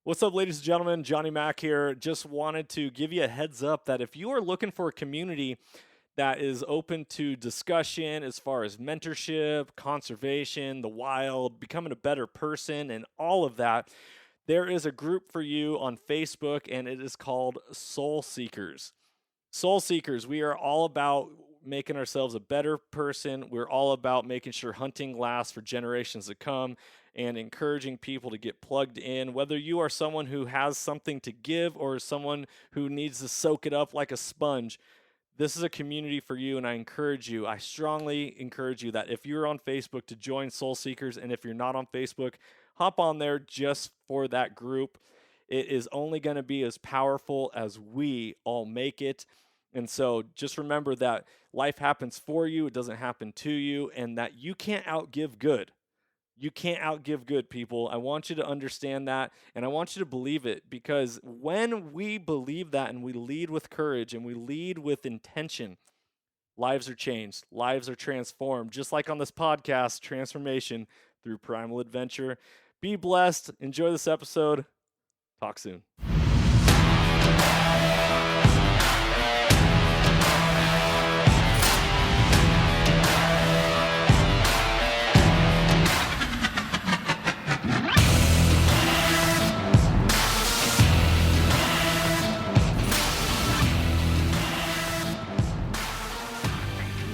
What's up, ladies and gentlemen? Johnny Mack here. Just wanted to give you a heads up that if you are looking for a community that is open to discussion as far as mentorship, conservation, the wild, becoming a better person, and all of that, there is a group for you on Facebook, and it is called Soul Seekers. Soul Seekers, we are all about making ourselves a better person. We're all about making sure hunting lasts for generations to come and encouraging people to get plugged in. Whether you are someone who has something to give or someone who needs to soak it up like a sponge, this is a community for you. And I strongly encourage you that if you're on Facebook to join Soul Seekers, and if you're not on Facebook, hop on there just for that group. It is only going to be as powerful as we all make it. And so just remember that life happens for you, it doesn't happen to you, and that you can't outgive good. You can't outgive good, people. I want you to understand that, and I want you to believe it, because when we believe that and we lead with courage and we lead with intention, lives are changed, lives are transformed, just like on this podcast, transformation through primal adventure. Be blessed. Enjoy this episode. Talk soon.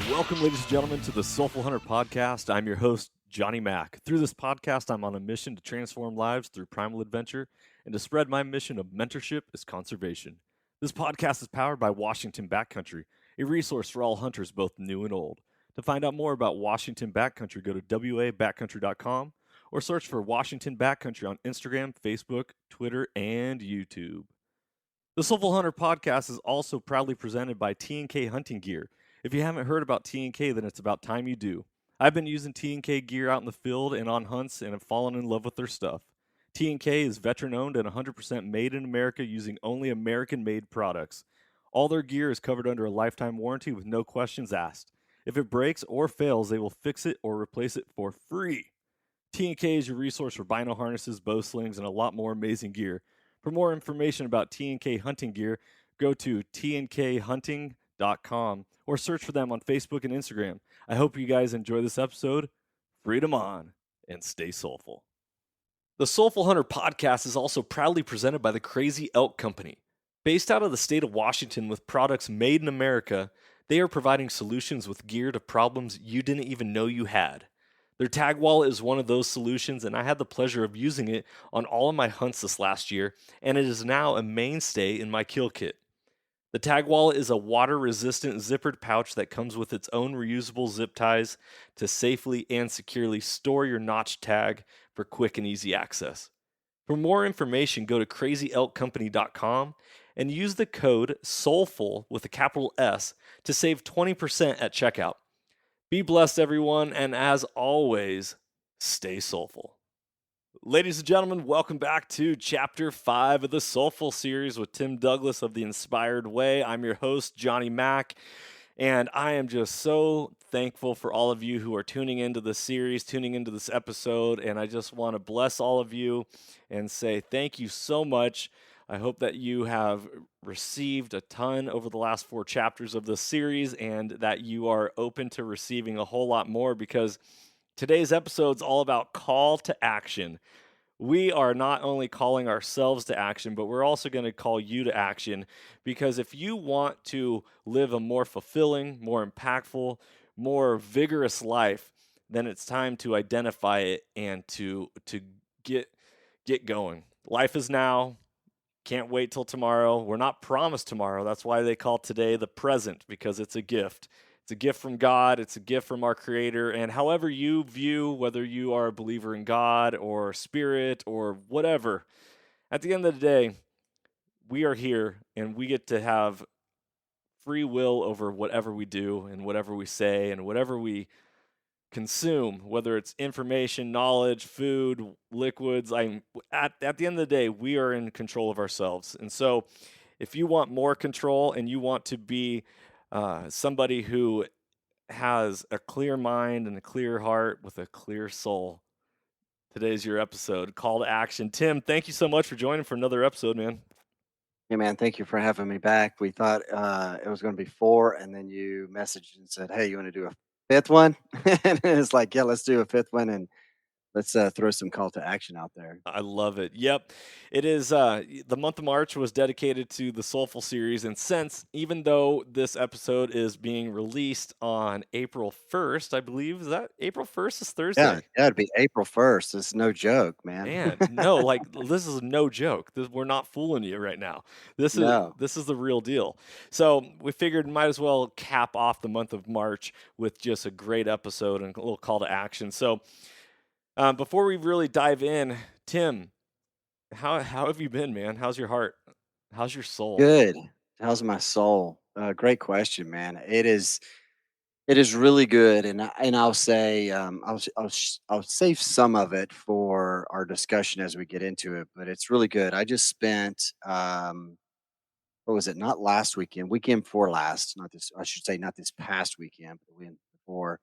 Welcome, ladies and gentlemen, to the Soulful Hunter Podcast. I'm your host, Johnny Mack. Through this podcast, I'm on a mission to transform lives through primal adventure and to spread my mission of mentorship as conservation. This podcast is powered by Washington Backcountry, a resource for all hunters, both new and old. To find out more about Washington Backcountry, go to wabackcountry.com or search for Washington Backcountry on Instagram, Facebook, Twitter, and YouTube. The Soulful Hunter Podcast is also proudly presented by T&K Hunting Gear. If you haven't heard about T&K, then it's about time you do. I've been using T&K gear out in the field and on hunts and have fallen in love with their stuff. T&K is veteran-owned and 100% made in America using only American-made products. All their gear is covered under a lifetime warranty with no questions asked. If it breaks or fails, they will fix it or replace it for free. T&K is your resource for bino harnesses, bow slings, and a lot more amazing gear. For more information about T&K hunting gear, go to tnkhunting.com or search for them on Facebook and Instagram. I hope you guys enjoy this episode. Freedom on and stay soulful. The Soulful Hunter Podcast is also proudly presented by the Crazy Elk Company. Based out of the state of Washington with products made in America, they are providing solutions with gear to problems you didn't even know you had. Their tag wallet is one of those solutions, and I had the pleasure of using it on all of my hunts this last year, and it is now a mainstay in my kill kit. The tag wallet is a water-resistant zippered pouch that comes with its own reusable zip ties to safely and securely store your notch tag for quick and easy access. For more information, go to crazyelkcompany.com and use the code SOULFUL with a capital S to save 20% at checkout. Be blessed, everyone, and as always, stay soulful. Ladies and gentlemen, welcome back to Chapter 5 of the Soulful series with Tim Douglas of The Inspired Way. I'm your host, Johnny Mack, and I am just so thankful for all of you who are tuning into this series, tuning into this episode, and I just want to bless all of you and say thank you so much. I hope that you have received a ton over the last 4 chapters of this series and that you are open to receiving a whole lot more, because today's episode is all about call to action. We are not only calling ourselves to action, but we're also going to call you to action, because if you want to live a more fulfilling, more impactful, more vigorous life, then it's time to identify it and to get going. Life is now. Can't wait till tomorrow. We're not promised tomorrow. That's why they call today the present, because it's a gift. It's a gift from God. It's a gift from our Creator. And however you view, whether you are a believer in God or spirit or whatever, at the end of the day, we are here and we get to have free will over whatever we do and whatever we say and whatever we consume, whether it's information, knowledge, food, liquids. At the end of the day, we are in control of ourselves. And so if you want more control and you want to be somebody who has a clear mind and a clear heart with a clear soul, Today's your episode. Call to action. Tim, thank you so much for joining for another episode, man. Hey man, thank you for having me back. We thought it was going to be four, and then you messaged and said, "Hey, you want to do a fifth one?" And it's like, "Yeah, let's do a fifth one, and let's throw some call to action out there." I love it. Yep. It is the month of March was dedicated to the Soulful series, and since even though this episode is being released on April 1st, I believe, is that April 1st is Yeah, Thursday? yeah, it'd be April 1st. It's no joke, man. Man, no, like this is no joke. We're not fooling you right now. This is No. this is the real deal. So we figured might as well cap off the month of March with just a great episode and a little call to action. So before we really dive in, Tim, how have you been, man? How's your heart? How's your soul? Good. How's my soul? Great question, man. It is really good, and I'll say I'll save some of it for our discussion as we get into it. But it's really good. I just spent what was it? Not last weekend, weekend before last. Not this. I should say not this past weekend, but the weekend before.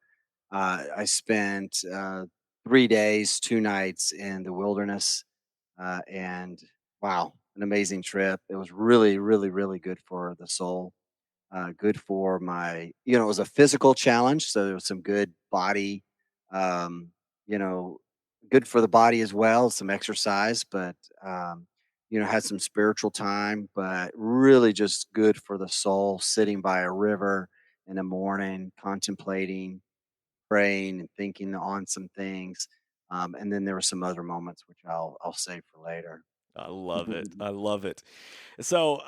I spent 3 days, 2 nights in the wilderness, and wow, an amazing trip. It was really, really, really good for the soul, good for it was a physical challenge. So there was some good body, um, you know, good for the body as well, some exercise, but, had some spiritual time, but really just good for the soul, sitting by a river in the morning, contemplating, praying, and thinking on some things. And then there were some other moments which I'll save for later. I love it. I love it. So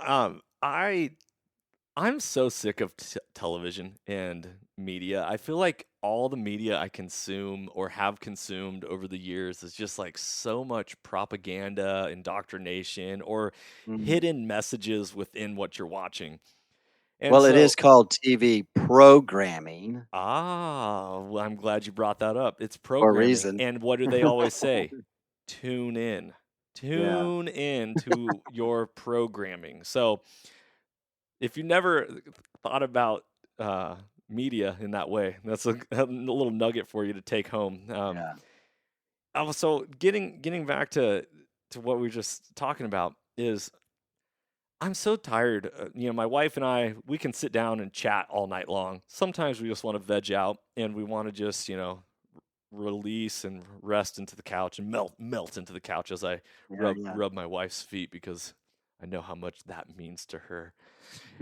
I'm so sick of television and media. I feel like all the media I consume or have consumed over the years is just like so much propaganda, indoctrination, or Mhm. hidden messages within what you're watching. And Well, it is so, called TV programming well, I'm glad you brought that up. It's for a programming. reason. And what do they always say? Tune in. Yeah. Tune in to your programming. So, if you never thought about media in that way, that's a little nugget for you to take home. Yeah. Also, getting back to what we were just talking about is I'm so tired. My wife and I, we can sit down and chat all night long. Sometimes we just want to veg out and we want to just release and rest into the couch and melt into the couch as I Yeah, rub my wife's feet because I know how much that means to her.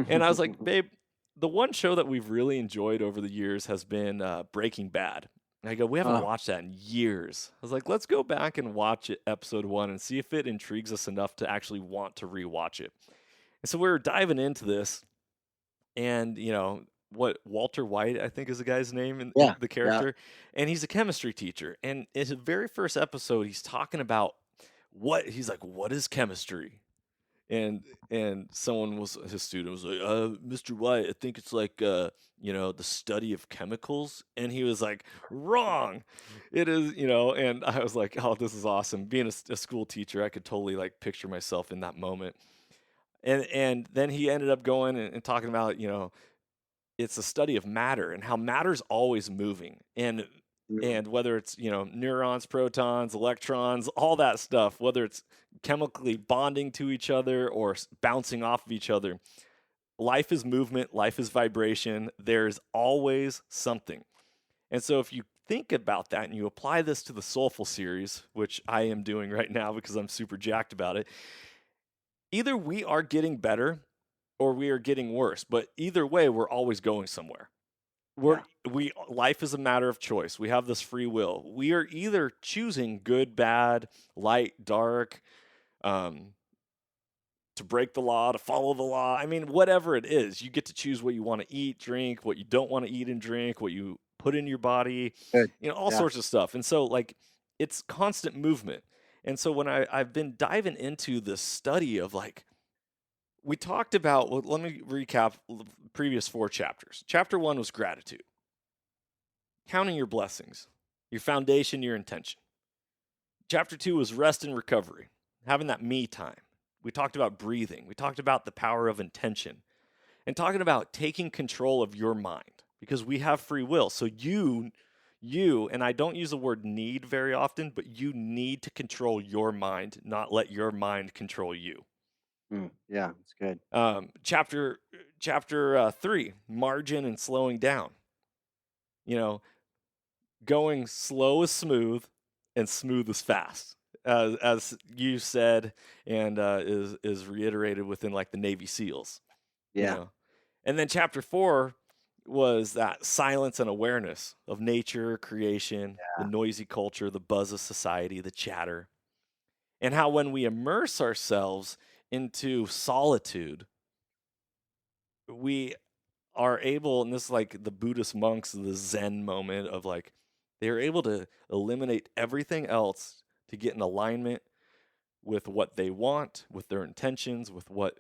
And I was like, babe, the one show that we've really enjoyed over the years has been Breaking Bad. And I go, we haven't Oh, watched that in years. I was like, let's go back and watch it, episode one, and see if it intrigues us enough to actually want to rewatch it. And so we were diving into this, and what Walter White, I think, is the guy's name in yeah, the yeah. character, and he's a chemistry teacher. And in his very first episode, he's talking about what is chemistry? And someone was his student was like, Mr. White, I think it's like the study of chemicals. And he was like, wrong. It is, and I was like, oh, this is awesome. Being a school teacher, I could totally like picture myself in that moment. And then he ended up going and talking about, it's a study of matter and how matter's always moving. Mm, And whether it's, neurons, protons, electrons, all that stuff, whether it's chemically bonding to each other or bouncing off of each other, life is movement, life is vibration. There's always something. And so if you think about that and you apply this to the Soulful series, which I am doing right now because I'm super jacked about it, either we are getting better or we are getting worse, but either way, we're always going somewhere. we're yeah, we Life is a matter of choice. We have this free will. We are either choosing good, bad, light, dark, um, to break the law, to follow the law. I mean, whatever it is, you get to choose what you want to eat, drink, what you don't want to eat and drink, what you put in your body, good. all Yeah. sorts of stuff. And so, like, it's constant movement. And so, when I've been diving into the study of like, we talked about, well, let me recap the previous four chapters. Chapter one was gratitude, counting your blessings, your foundation, your intention. Chapter two was rest and recovery, having that me time. We talked about breathing. We talked about the power of intention and talking about taking control of your mind because we have free will. So you, and I don't use the word need very often, but you need to control your mind, not let your mind control you. Yeah, it's good. Chapter 3, margin and slowing down. You know, going slow is smooth, and smooth is fast, as you said, and is reiterated within like the Navy SEALs. You Yeah. know, and then chapter 4 was that silence and awareness of nature, creation, the noisy culture, the buzz of society, the chatter, and how when we immerse ourselves into solitude, we are able, and this is like the Buddhist monks, the Zen moment of like, they are able to eliminate everything else to get in alignment with what they want, with their intentions, with what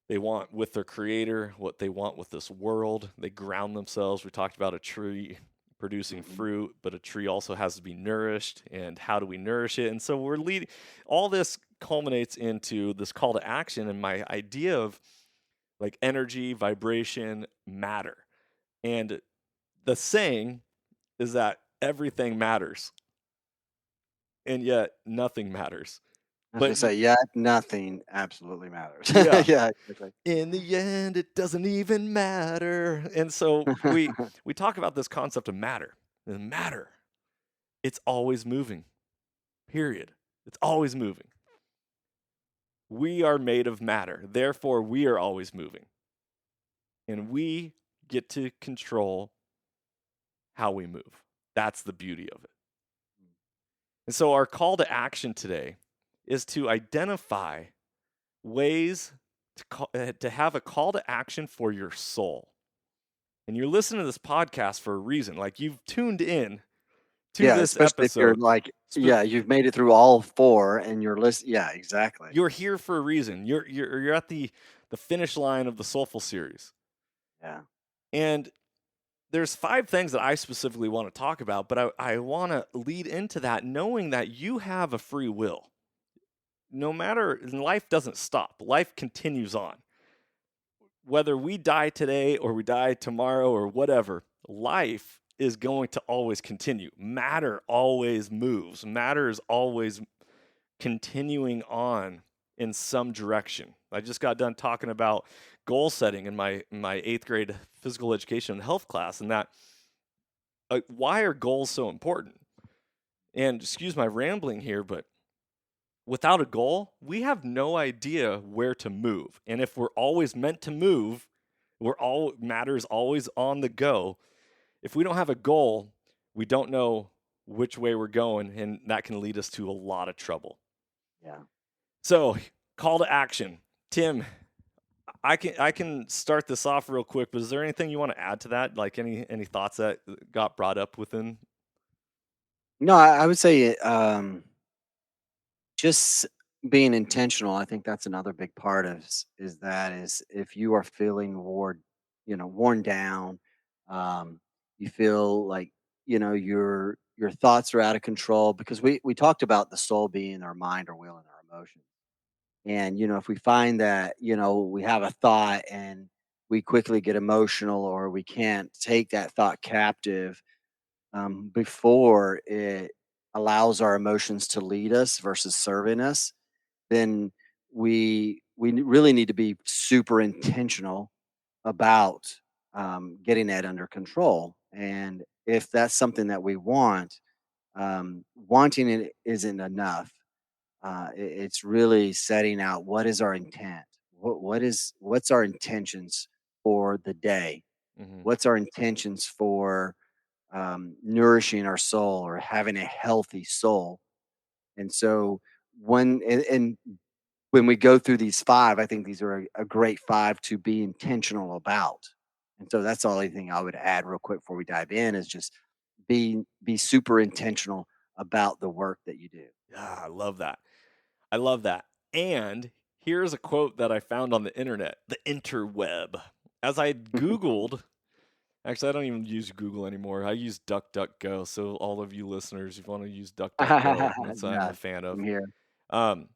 they want with their creator, what they want with this world. They ground themselves. We talked about a tree producing Mhm. fruit, but a tree also has to be nourished. And how do we nourish it? And so we're leading, all this culminates into this call to action and my idea of like energy, vibration, matter. And the saying is that everything matters, and yet nothing matters. I was gonna But say, yeah, nothing absolutely matters. yeah, Yeah, exactly. in the end, it doesn't even matter. And so we talk about this concept of matter. And matter, it's always moving. Period. It's always moving. We are made of matter. Therefore, we are always moving. And we get to control how we move. That's the beauty of it. And so our call to action today is to identify ways to have a call to action for your soul. And you're listening to this podcast for a reason. Like you've tuned in to Yeah, this especially if you're episode. like, yeah, you've made it through all 4 and you're yeah, exactly. You're here for a reason. You're at the finish line of the Soulful series. Yeah. And there's 5 things that I specifically want to talk about, but I want to lead into that knowing that you have a free will. No matter, life doesn't stop. Life continues on. Whether we die today or we die tomorrow or whatever, life is going to always continue. Matter always moves. Matter is always continuing on in some direction. I just got done talking about goal setting in my 8th grade physical education and health class, and that why are goals so important? And excuse my rambling here, but without a goal, we have no idea where to move. And if we're always meant to move, matter is always on the go. If we don't have a goal, we don't know which way we're going, and that can lead us to a lot of trouble. Yeah. So, call to action. Tim, I can start this off real quick, but is there anything you want to add to that? Like any thoughts that got brought up within? No, I would say, just being intentional. I think that's another big part of is that is if you are feeling worn down, you feel like, your thoughts are out of control because we talked about the soul being our mind, our will, and our emotions. And, if we find that, we have a thought and we quickly get emotional or we can't take that thought captive before it allows our emotions to lead us versus serving us, then really need to be super intentional about getting that under control. And if that's something that we want, wanting it isn't enough. It's really setting out what is our intent. What's our intentions for the day? Mm-hmm. What's our intentions for nourishing our soul or having a healthy soul? And so and when we go through these 5, I think these are a great 5 to be intentional about. And so that's the only thing I would add real quick before we dive in is just be super intentional about the work that you do. Yeah, I love that. I love that. And here's a quote that I found on the internet, the interweb. As I Googled, actually, I don't even use Google anymore. I use DuckDuckGo. So, all of you listeners, if you want to use DuckDuckGo, that's I'm Yeah, a fan of. I'm here. Um,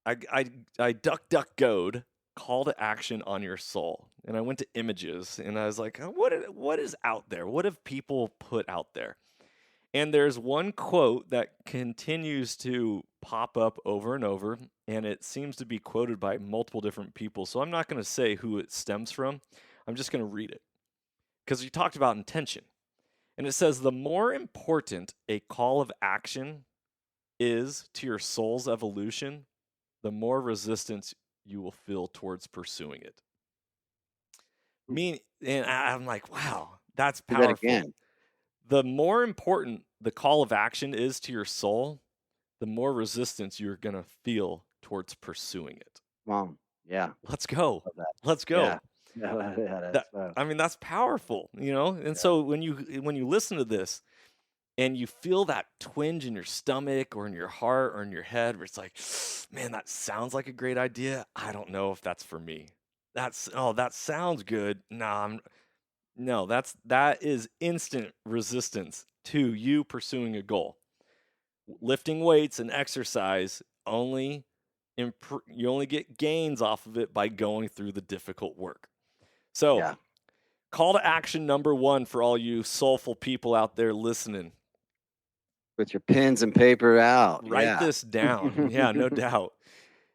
I DuckDuckGo'd call to action on your soul. And I went to images and I was like, what is out there? What have people put out there? And there's one quote that continues to pop up over and over, and it seems to be quoted by multiple different people. So I'm not going to say who it stems from. I'm just going to read it because you talked about intention. And it says, the more important a call of action is to your soul's evolution, the more resistance you will feel towards pursuing it. And I'm like, wow, that's Do that powerful. again. The more important the call of action is to your soul, the more resistance you're going to feel towards pursuing it. Mom. Yeah. Let's go. Love that. Let's Yeah. go. Yeah, That that's I mean that's powerful, you know? And yeah. so when you listen to this and you feel that twinge in your stomach or in your heart or in your head where it's like, man, that sounds like a great idea. I don't know if that's for me. That sounds good. No, that is instant resistance to you pursuing a goal. Lifting weights and exercise you only get gains off of it by going through the difficult work. So, Yeah. call to action number 1 for all you soulful people out there listening. With your pens and paper out. Write Yeah. this down. Yeah, no doubt.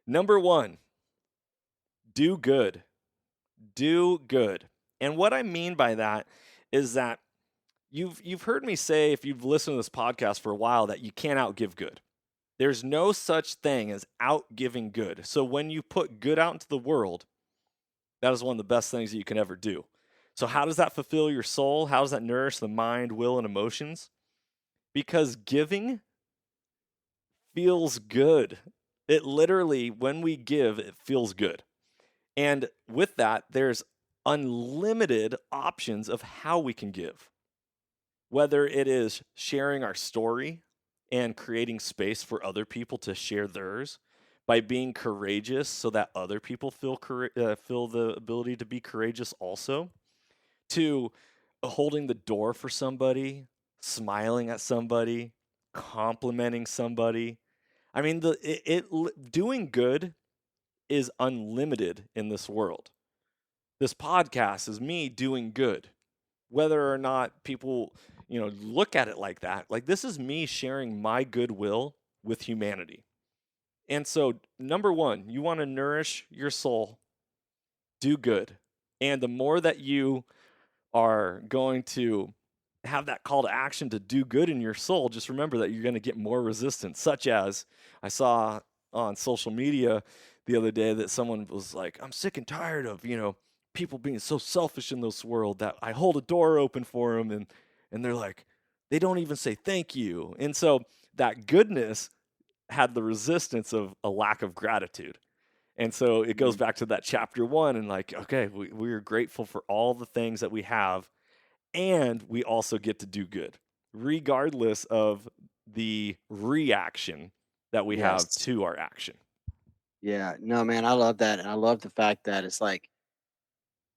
Number 1, do good. Do good. And what I mean by that is that you've heard me say, if you've listened to this podcast for a while, that you can't outgive good. There's no such thing as outgiving good. So when you put good out into the world, that is one of the best things that you can ever do. So how does that fulfill your soul? How does that nourish the mind, will, and emotions? Because giving feels good. It literally, when we give, it feels good. And with that, there's unlimited options of how we can give. Whether it is sharing our story and creating space for other people to share theirs, by being courageous so that other people feel the ability to be courageous also, to holding the door for somebody, smiling at somebody, complimenting somebody. I mean, doing good is unlimited in this world. This podcast is me doing good, whether or not people, look at it like that. Like, this is me sharing my goodwill with humanity. And so, number 1, you want to nourish your soul, do good. And the more that you are going to have that call to action to do good in your soul, just remember that you're going to get more resistance. Such as I saw on social media the other day that someone was like, I'm sick and tired of, people being so selfish in this world that I hold a door open for them and they're like, they don't even say thank you. And so that goodness had the resistance of a lack of gratitude. And so it goes Mhm. back to that chapter 1 and like, okay, we are grateful for all the things that we have, and we also get to do good, regardless of the reaction that we have Yes. to our action. Yeah. No, man, I love that. And I love the fact that it's like,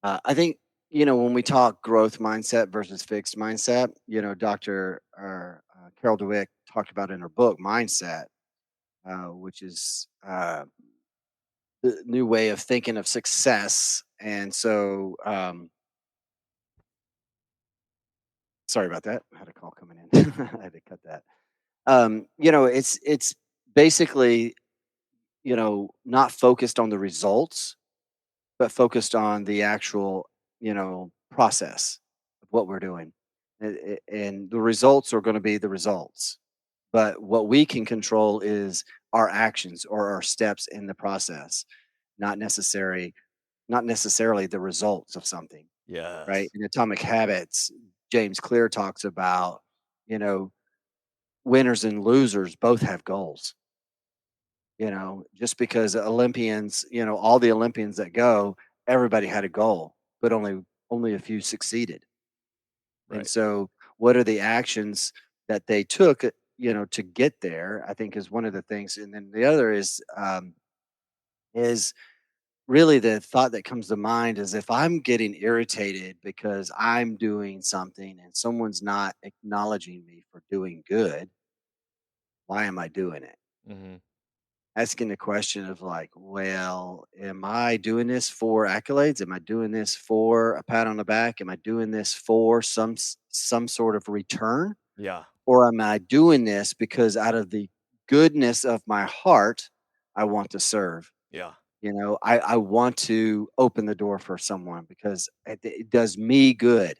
I think, when we talk growth mindset versus fixed mindset, Dr. or Carol Dweck talked about in her book, Mindset, which is the new way of thinking of success. And so, sorry about that. I had a call coming in. I had to cut that. It's basically, not focused on the results, but focused on the actual, process of what we're doing. And the results are going to be the results. But what we can control is our actions or our steps in the process, not necessary, not necessarily the results of something, right? Yes. In Atomic Habits, James Clear talks about, you know, winners and losers both have goals. Just because Olympians, all the Olympians that go, everybody had a goal, but only a few succeeded. And Right. so, what are the actions that they took, to get there? I think is one of the things, and then the other is really the thought that comes to mind is if I'm getting irritated because I'm doing something and someone's not acknowledging me for doing good, why am I doing it? Hmm. asking the question of like, well, am I doing this for accolades? Am I doing this for a pat on the back? Am I doing this for some sort of return? Yeah. Or am I doing this because out of the goodness of my heart, I want to serve? Yeah. I want to open the door for someone because it does me good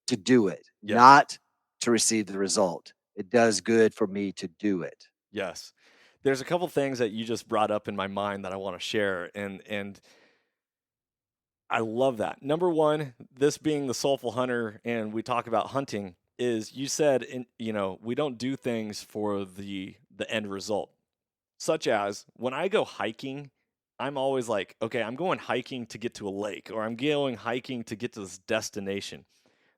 to do it, Yes. not to receive the result. It does good for me to do it. Yes. There's a couple things that you just brought up in my mind that I want to share, and I love that. Number one, this being the soulful hunter, and we talk about hunting, is you said, we don't do things for the end result. Such as when I go hiking, I'm always like, okay, I'm going hiking to get to a lake, or I'm going hiking to get to this destination.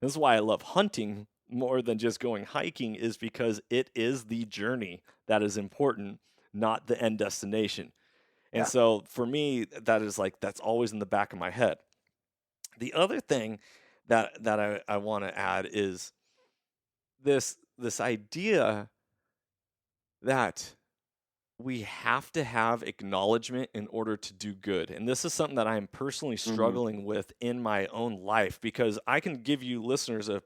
This is why I love hunting more than just going hiking, is because it is the journey that is important, not the end destination. And Yeah. so for me, that is like, that's always in the back of my head. The other thing that I want to add is this idea that we have to have acknowledgement in order to do good. And this is something that I am personally Mhm. struggling with in my own life, because I can give you listeners a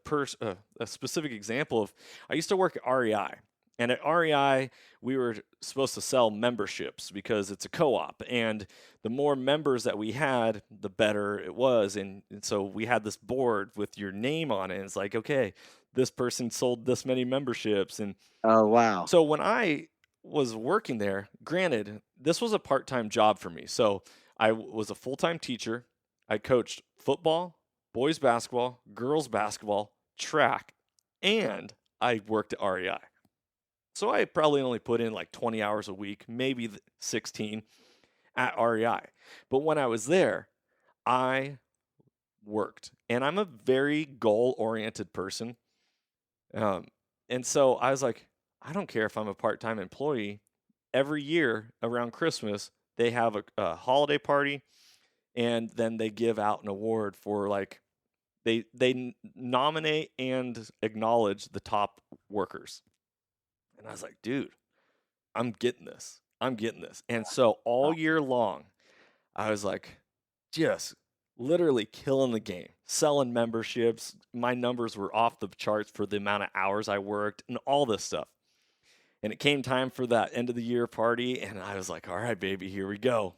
specific example of, I used to work at REI. And at REI, we were supposed to sell memberships because it's a co-op, and the more members that we had, the better it was. And so we had this board with your name on it, and it's like, okay, this person sold this many memberships. And Oh, wow. so when I was working there, granted, this was a part-time job for me. So was a full-time teacher. I coached football, boys basketball, girls basketball, track, and I worked at REI. So I probably only put in like 20 hours a week, maybe 16 at REI. But when I was there, I worked. And I'm a very goal-oriented person. Um, and so I was like, I don't care if I'm a part-time employee. Every year around Christmas, they have a holiday party, and then they give out an award for, like, they nominate and acknowledge the top workers. And I was like, dude, I'm getting this. I'm getting this. And so all Wow. year long, I was like, just literally killing the game, selling memberships. My numbers were off the charts for the amount of hours I worked and all this stuff. And it came time for that end of the year party, and I was like, all right, baby, here we go.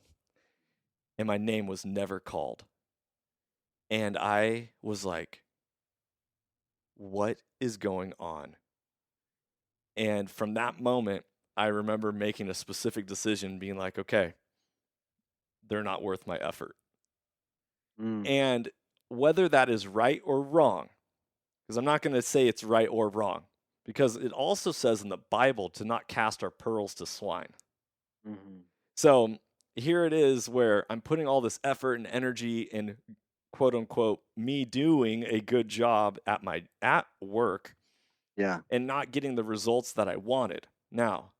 And my name was never called. And I was like, what is going on? And from that moment, I remember making a specific decision, being like, okay, they're not worth my effort. Mm. And whether that is right or wrong, because I'm not going to say it's right or wrong, because it also says in the Bible to not cast our pearls to swine. Mhm. So here it is where I'm putting all this effort and energy in, quote unquote, me doing a good job at work, Yeah. and not getting the results that I wanted. Now,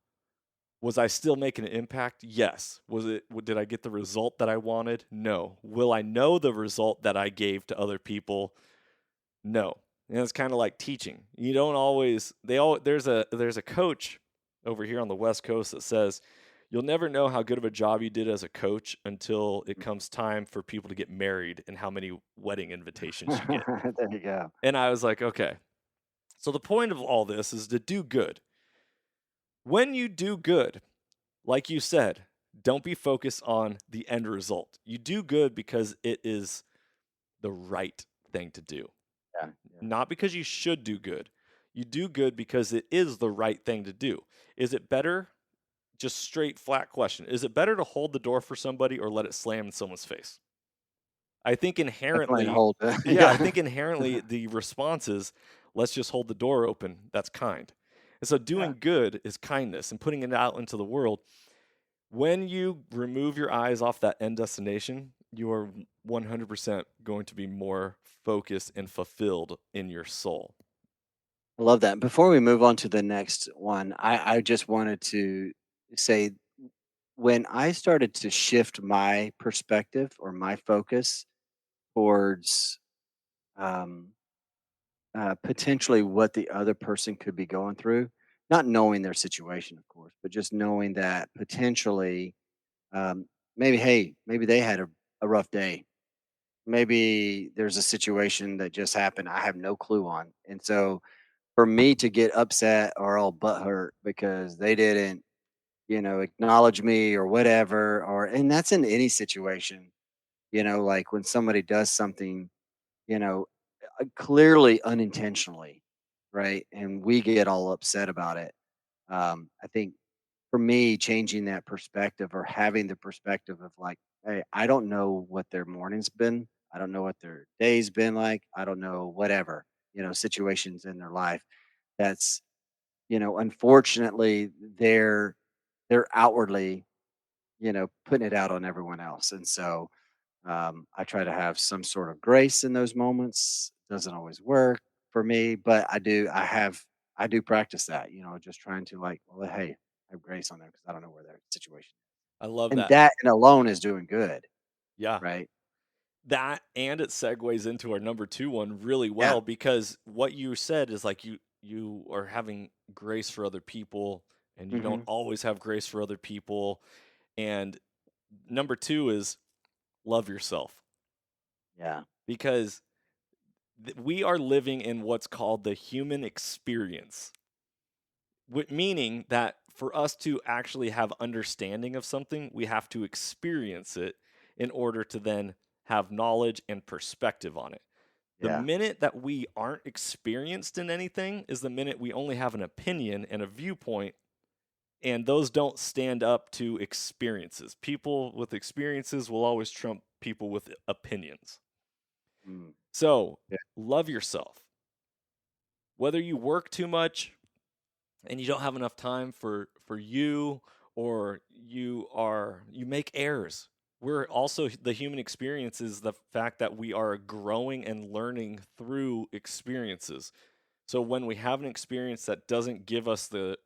was I still making an impact? Yes. Did I get the result that I wanted? No. Will I know the result that I gave to other people? No. And it's kind of like teaching. You don't always there's a coach over here on the West Coast that says you'll never know how good of a job you did as a coach until it comes time for people to get married and how many wedding invitations you get. There you go. And I was like, okay. So the point of all this is to do good. When you do good, like you said, don't be focused on the end result. You do good because it is the right thing to do, Yeah, yeah. not because you should do good. You do good because it is the right thing to do. Is it better? Just straight flat question. Is it better to hold the door for somebody or let it slam in someone's face? I think Definitely inherently, hold yeah, I yeah. think inherently the response is, let's just hold the door open. That's kind. And so Yeah. doing good is kindness and putting it out into the world. When you remove your eyes off that end destination, you are 100% going to be more focused and fulfilled in your soul. I love that. Before we move on to the next one, I just wanted to say when I started to shift my perspective or my focus towards um, potentially what the other person could be going through, not knowing their situation, of course, but just knowing that potentially, um, maybe, hey, maybe they had a rough day. Maybe there's a situation that just happened I have no clue on. And so for me to get upset or all butthurt because they didn't, acknowledge me or whatever, and that's in any situation, like when somebody does something, you know, clearly unintentionally, right? And we get all upset about it. I think for me, changing that perspective or having the perspective of like, hey, I don't know what their morning's been. I don't know what their day's been like. I don't know whatever, situations in their life. That's, unfortunately they're outwardly, putting it out on everyone else. And so I try to have some sort of grace in those moments. Doesn't always work for me, but I do practice that, just trying to like, well, hey, have grace on them because I don't know where their situation is. I love And that. that and alone is doing good, Yeah. right? That and it segues into our number 2 one really Yeah. well because what you said is like you are having grace for other people and you don't Hmm. always have grace for other people. And number 2 is love yourself Yeah. because we are living in what's called the human experience. Meaning that for us to actually have understanding of something, we have to experience it in order to then have knowledge and perspective on it. The Yeah. minute that we aren't experienced in anything is the minute we only have an opinion and a viewpoint, and those don't stand up to experiences. People with experiences will always trump people with opinions. Mm. So, Yeah. love yourself. Whether you work too much, and you don't have enough time for you, or you make errors. We're also, the human experience is the fact that we are growing and learning through experiences. So when we have an experience that doesn't give us the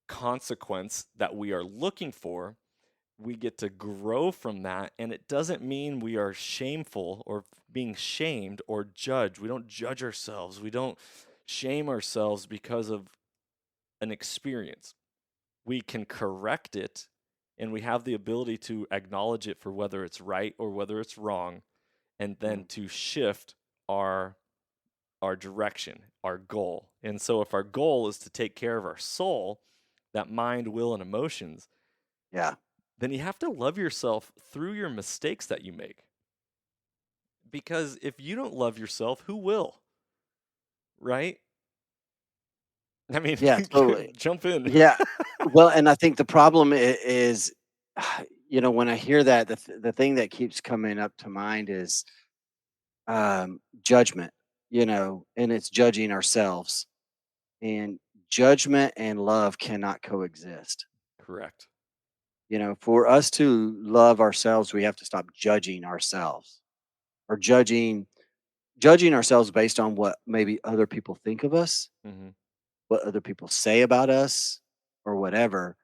consequence that we are looking for, we get to grow from that, and it doesn't mean we are shameful or being shamed or judged. We don't judge ourselves, we don't shame ourselves because of an experience. We can correct it, and we have the ability to acknowledge it for whether it's right or whether it's wrong, and then Mm. to shift our our direction, our goal. And so if our goal is to take care of our soul, that mind, will, and emotions, Yeah. then you have to love yourself through your mistakes that you make. Because if you don't love yourself, who will? Right? I mean, Yeah. Totally. jump in. Yeah. Well, and I think the problem is, when I hear that, the thing that keeps coming up to mind is judgment, and it's judging ourselves. And judgment and love cannot coexist. Correct. For us to love ourselves, we have to stop judging ourselves or judging ourselves based on what maybe other people think of us, Hmm. what other people say about us, or whatever.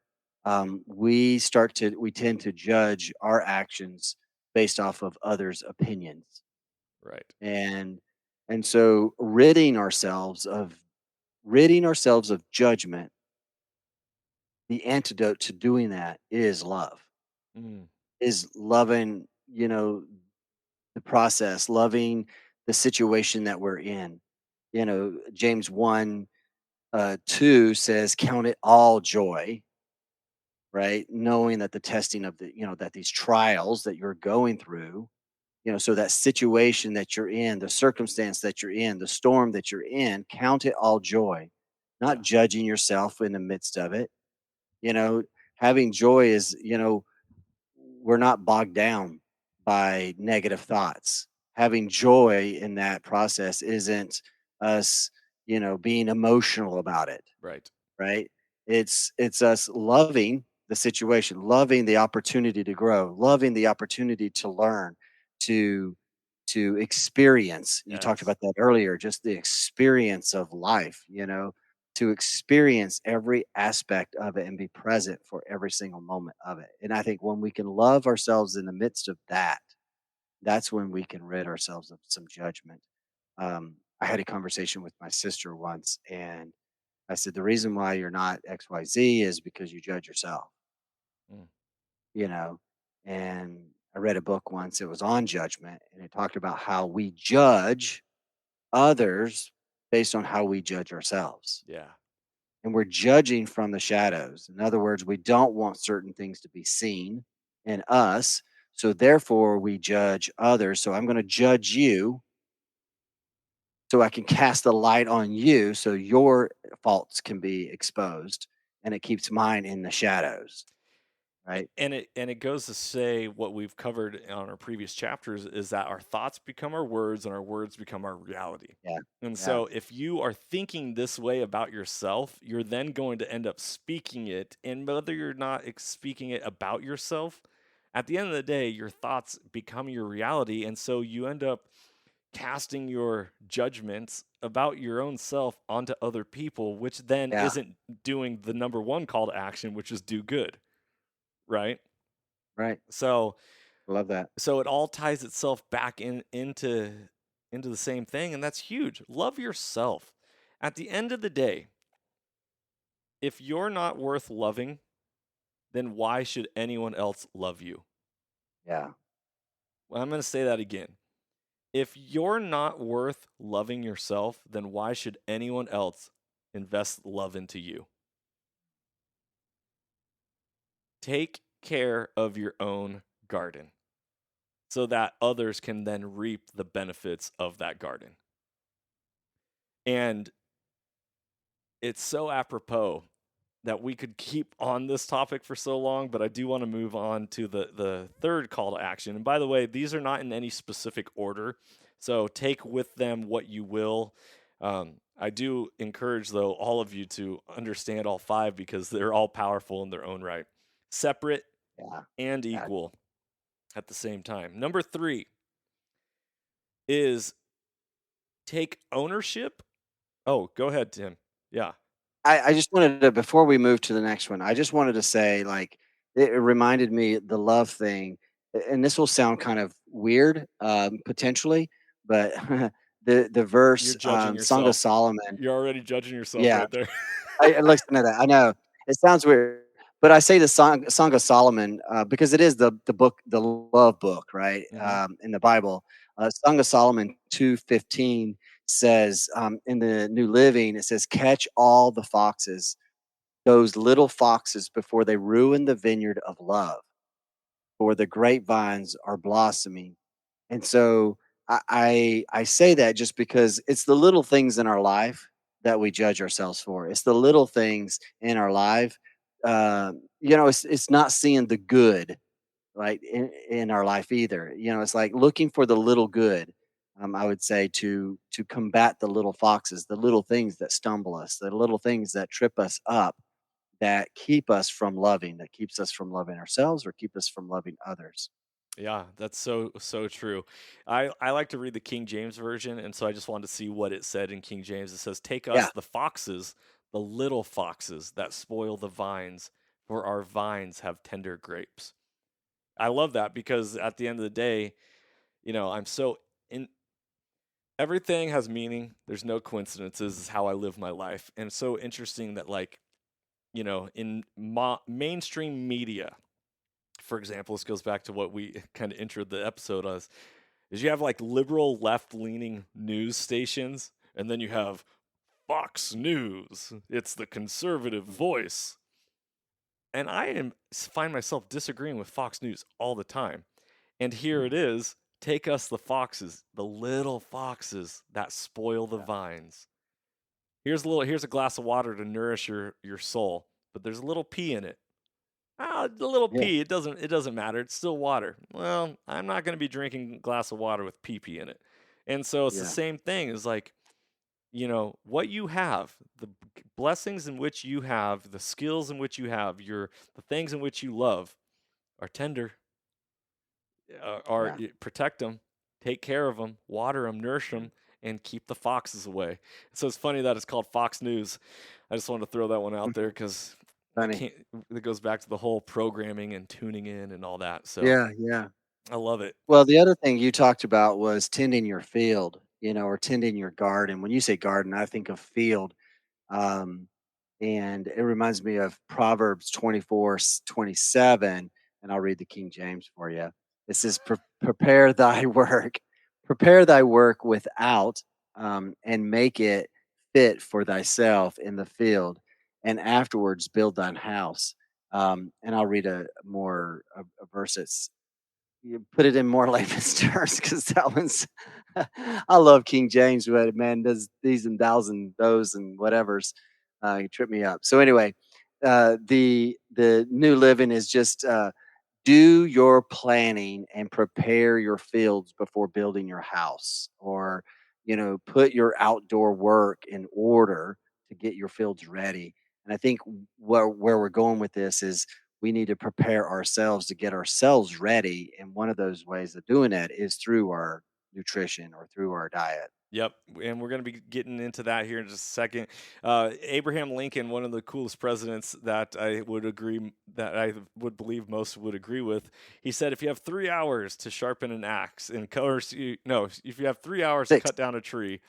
We tend to judge our actions based off of others' opinions, Right. and so ridding ourselves of judgment. The antidote to doing that is love, Mm, is loving, the process, loving the situation that we're in. James 1 2 says, count it all joy, right? Knowing that the testing of that these trials that you're going through, so that situation that you're in, the circumstance that you're in, the storm that you're in, count it all joy, not yeah. judging yourself in the midst of it. You know, Having joy is, we're not bogged down by negative thoughts. Having joy in that process isn't us, being emotional about it, Right. right? It's us loving the situation, loving the opportunity to grow, loving the opportunity to learn, to experience. You talked Yes. about that earlier, just the experience of life, to experience every aspect of it and be present for every single moment of it. And I think when we can love ourselves in the midst of that, that's when we can rid ourselves of some judgment. I had a conversation with my sister once, and I said, the reason why you're not XYZ is because you judge yourself, Mm, you know? And I read a book once, it was on judgment, and it talked about how we judge others based on how we judge ourselves. yeah. And we're judging from the shadows. In other words, we don't want certain things to be seen in us. So therefore, we judge others. So I'm going to judge you so I can cast the light on you so your faults can be exposed and it keeps mine in the shadows. Right. And it goes to say what we've covered on our previous chapters is that our thoughts become our words and our words become our reality. Yeah. And Yeah. so if you are thinking this way about yourself, you're then going to end up speaking it. And whether you're not speaking it about yourself, at the end of the day, your thoughts become your reality. And so you end up casting your judgments about your own self onto other people, which then Yeah. isn't doing the number one call to action, which is do good, right? Right. So Love that. so it all ties itself back into the same thing, and that's huge. Love yourself. At the end of the day, if you're not worth loving, then why should anyone else love you? Yeah. Well, I'm going to say that again. If you're not worth loving yourself, then why should anyone else invest love into you? Take care of your own garden so that others can then reap the benefits of that garden. And it's so apropos that we could keep on this topic for so long, but I do want to move on to the third call to action. And by the way, these are not in any specific order, so take with them what you will. I do encourage, though, all of you to understand all five because they're all powerful in their own right, separate Yeah. and Yeah. equal at the same time. Number three is take ownership. Oh, go ahead, Tim. Yeah, I just wanted to before we move to the next one, I just wanted to say, like, it reminded me the love thing, and this will sound kind of weird, potentially, but the you're verse, judging Song of yourself. Solomon. You're already judging yourself Yeah, right there. I listen to that. I know it sounds weird, but I say the Song of Solomon because it is the book, the love book, right? Mhm. In the Bible, Song of Solomon 2:15 says in the New Living, it says, "Catch all the foxes, those little foxes, before they ruin the vineyard of love, for the grapevines are blossoming." And so I say that just because it's the little things in our life that we judge ourselves for. It's the little things in our life. It's not seeing the good right in our life either. It's like looking for the little good. I would say to combat the little foxes, the little things that stumble us, the little things that trip us up, that keep us from loving, that keeps us from loving ourselves or keep us from loving others. Yeah, that's so true. I like to read the King James version, and so I just wanted to see what it said in King James. It says, "Take Yeah, us the foxes, the little foxes that spoil the vines, for our vines have tender grapes." I love that because at the end of the day, I'm so in everything has meaning. There's no coincidences. Is how I live my life, and it's so interesting that in mainstream media, for example, this goes back to what we kind of introed the episode as, is you have like liberal left leaning news stations, and then you have Fox News. It's the conservative voice. And find myself disagreeing with Fox News all the time. And here it is. Take us the foxes, the little foxes that spoil the yeah, vines. Here's a glass of water to nourish your soul, but there's a little pee in it. Ah, the little yeah, pee, it doesn't matter. It's still water. Well, I'm not going to be drinking a glass of water with pee pee in it. And so it's the yeah, same thing. Is like, what you have, the blessings in which you have, the skills in which you have, the things in which you love are tender. yeah. Protect them, take care of them, water them, nourish Mhm. them, and keep the foxes away. So it's funny that it's called Fox News. I just wanted to throw that one out there because it Funny. can't. It goes back to the whole programming and tuning in and all that. So Yeah, yeah. I love it. Well, the other thing you talked about was tending your field, or tending your garden. When you say garden, I think of field. And it reminds me of Proverbs 24:27, and I'll read the King James for you. It says, Prepare thy work, prepare thy work without, and make it fit for thyself in the field, and afterwards build thine house." And I'll read a verse that's, you put it in more layman's terms, because that one's I love King James, but man, does these and thous and those and whatever's you trip me up. So anyway, the New Living is just do your planning and prepare your fields before building your house, or put your outdoor work in order to get your fields ready. And I think where we're going with this is we need to prepare ourselves to get ourselves ready, and one of those ways of doing that is through our nutrition or through our diet. Yep, and we're going to be getting into that here in just a second. Abraham Lincoln, one of the coolest presidents that I would believe most would agree with. He said, "If you have 3 hours to sharpen an axe, and colors, no, if you have 3 hours to 6. cut down a tree,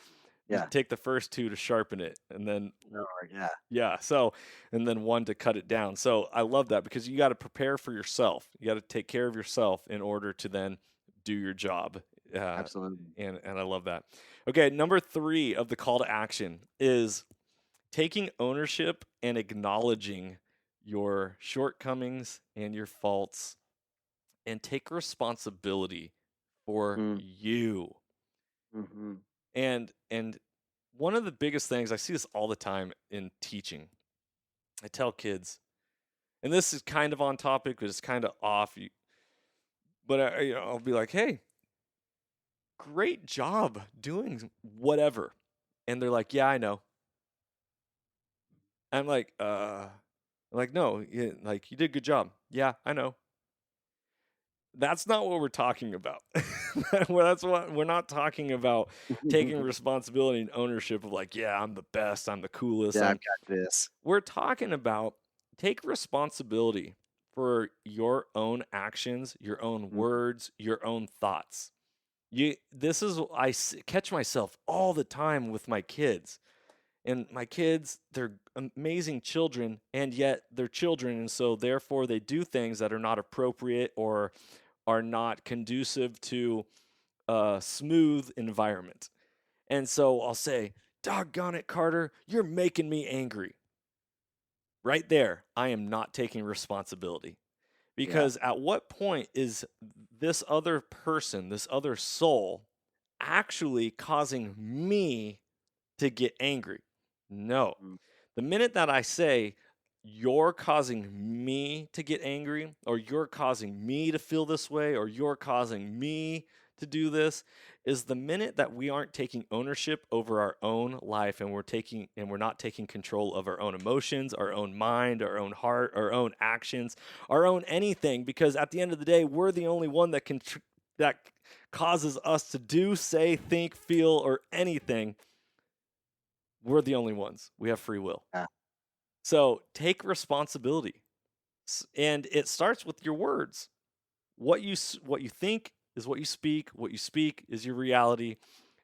you Yeah. take the first two to sharpen it, and then Or yeah. yeah, so and then one to cut it down." So I love that because you got to prepare for yourself. You got to take care of yourself in order to then do your job. Uh, Absolutely. and I love that. Okay, number 3 of the call to action is taking ownership and acknowledging your shortcomings and your faults, and take responsibility for Mm, you. mhm. And one of the biggest things I see this all the time in teaching. I tell kids, and this is kind of on topic, but it's kind of off. But I'll be like, "Hey, great job doing whatever," and they're like, "Yeah, I know." I'm like, no, like you did a good job. Yeah, I know. That's not what we're talking about. Well, that's what we're not talking about. Taking responsibility and ownership of like, yeah, I'm the best, I'm the coolest. Yeah, I've got this. We're talking about take responsibility for your own actions, your own Mm, words, your own thoughts. This is catch myself all the time with my kids. And my kids, they're amazing children, and yet they're children, and so therefore they do things that are not appropriate or are not conducive to a smooth environment. And so I'll say, "Doggone it, Carter, you're making me angry." Right there, I am not taking responsibility. yeah. Because at what point is this other person, this other soul, actually causing me to get angry? No. Mm, The minute that I say, "You're causing me to get angry," or "You're causing me to feel this way," or "You're causing me to do this," is the minute that we aren't taking ownership over our own life, and we're not taking control of our own emotions, our own mind, our own heart, our own actions, our own anything, because at the end of the day, we're the only one that causes us to do, say, think, feel, or anything. We're the only ones. We have free will. yeah. So take responsibility, and it starts with your words. What you think is what you speak. What you speak is your reality.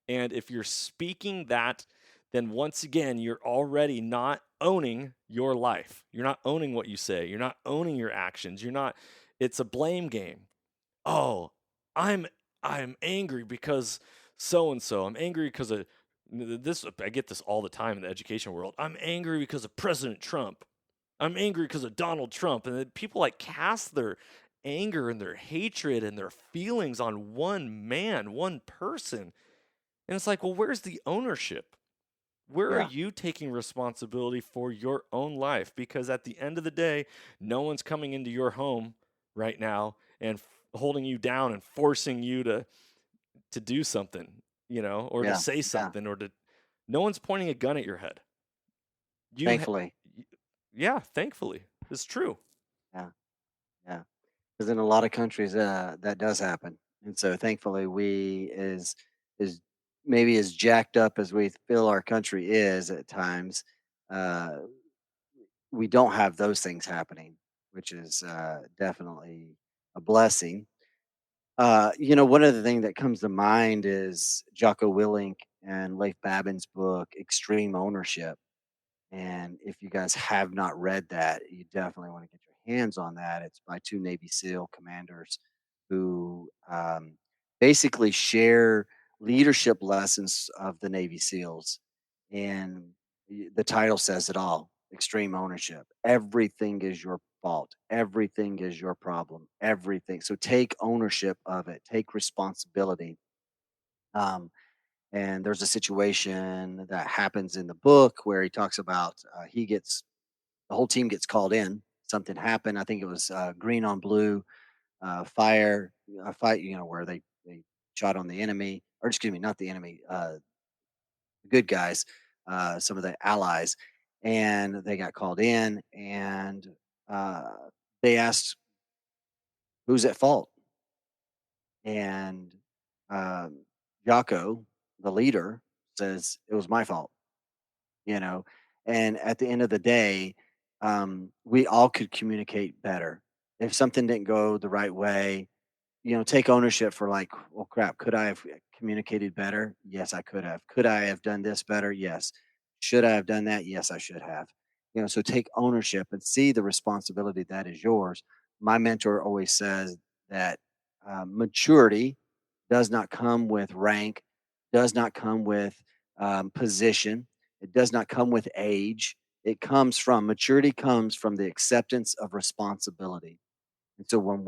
And if you're speaking that, then once again you're already not owning your life. You're not owning what you say. You're not owning your actions. You're not. It's a blame game. Oh, I'm I'm angry because so and so. I'm angry because of this. I get this all the time in the education world. I'm angry because of President Trump. I'm angry because of Donald Trump. And then people like cast their anger and their hatred and their feelings on one man, one person. And it's like, well, where's the ownership? Where are Yeah. you taking responsibility for your own life? Because at the end of the day, no one's coming into your home right now and holding you down and forcing you to do something, or to Yeah. say Yeah. something, no one's pointing a gun at your head. You ha- Thankfully. y- yeah, thankfully. It's true. Yeah. Yeah. Because in a lot of countries, that does happen, and so thankfully, we is maybe as jacked up as we feel our country is at times, uh, we don't have those things happening, which is definitely a blessing. One of the things that comes to mind is Jocko Willink and Leif Babin's book, Extreme Ownership. And if you guys have not read that, you definitely want to get your hands on that. It's by two Navy SEAL commanders who basically share leadership lessons of the Navy SEALs. And the title says it all: extreme ownership. Everything is your fault, everything is your problem, everything. So take ownership of it, take responsibility. Um, and there's a situation that happens in the book where he talks about the whole team gets called in. Something happened. I think it was green on blue fire, a fight, where they shot on the enemy, or excuse me, not the enemy, the good guys, some of the allies, and they got called in, and uh, they asked who's at fault, and um, Jocko, the leader, says it was my fault. you know and at the end of the day, we all could communicate better. If something didn't go the right way, take ownership for, like, well, crap, could I have communicated better? Yes, I could have. Could I have done this better? Yes. Should I have done that? Yes, I should have. So take ownership and see the responsibility that is yours. My mentor always says that maturity does not come with rank, does not come with position, it does not come with age. It comes from maturity, comes from the acceptance of responsibility. And so when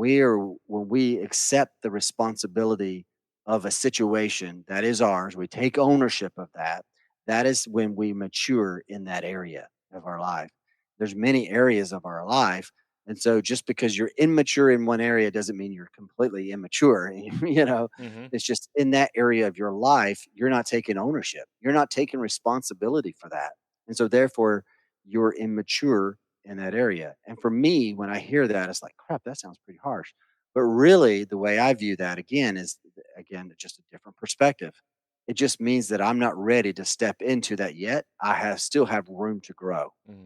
we accept the responsibility of a situation that is ours, we take ownership of that. That is when we mature in that area of our life. There's many areas of our life, and so just because you're immature in one area doesn't mean you're completely immature. Hmm. It's just in that area of your life, you're not taking ownership. You're not taking responsibility for that. And so therefore you're immature in that area. And for me, when I hear that, it's like, crap, that sounds pretty harsh. But really, the way I view that again is, again, just a different perspective. It just means that I'm not ready to step into that yet. Still have room to grow. Hmm.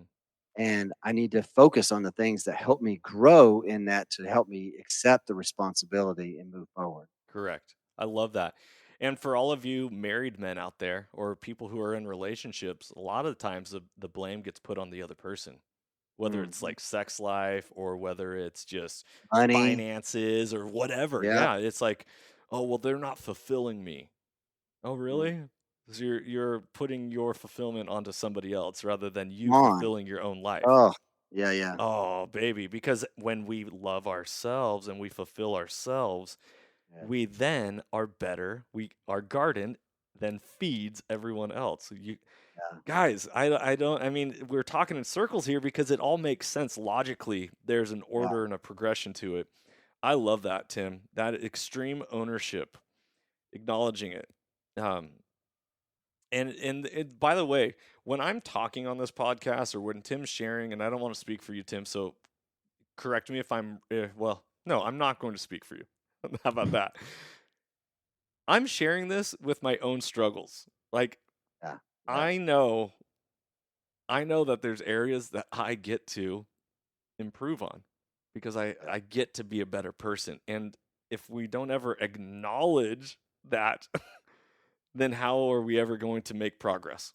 And I need to focus on the things that help me grow in that, to help me accept the responsibility and move forward. Correct. I love that. And for all of you married men out there or people who are in relationships, a lot of the times the blame gets put on the other person, whether it's Mhm. like sex life or whether it's just Money. finances or whatever. Yeah. Yeah, it's like, oh, well, they're not fulfilling me. Oh, Mm. really? 'Cause you're putting your fulfillment onto somebody else rather than Come you on. fulfilling your own life. Oh, yeah, yeah, Oh, baby, because when we love ourselves and we fulfill ourselves, yeah, we then are better. Our garden then feeds everyone else. You yeah, guys, I don't. I mean, we're talking in circles here because it all makes sense logically. There's an yeah, order and a progression to it. I love that, Tim. That extreme ownership, acknowledging it. Um, and by the way, when I'm talking on this podcast or when Tim's sharing, and I don't want to speak for you, Tim, so correct me if I'm well. No, I'm not going to speak for you. How about that? I'm sharing this with my own struggles. Like yeah, yeah, I know I know that there's areas that I get to improve on because yeah. I get to be a better person. And if we don't ever acknowledge that, then how are we ever going to make progress?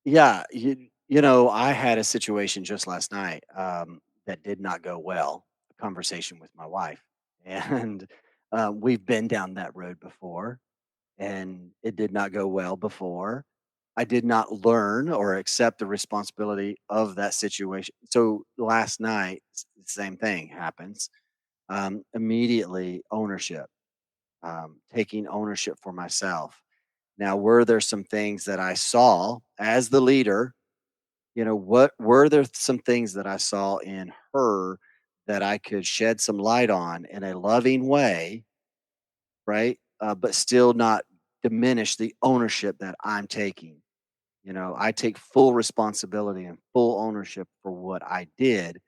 Yeah, I had a situation just last night that did not go well. A conversation with my wife, and we've been down that road before, and it did not go well before. I did not learn or accept the responsibility of that situation. So last night, the same thing happens. Immediately, ownership, taking ownership for myself. Now, were there some things that I saw as the leader? What were there some things that I saw in her that I could shed some light on in a loving way, right? But still not diminish the ownership that I'm taking. I take full responsibility and full ownership for what I did.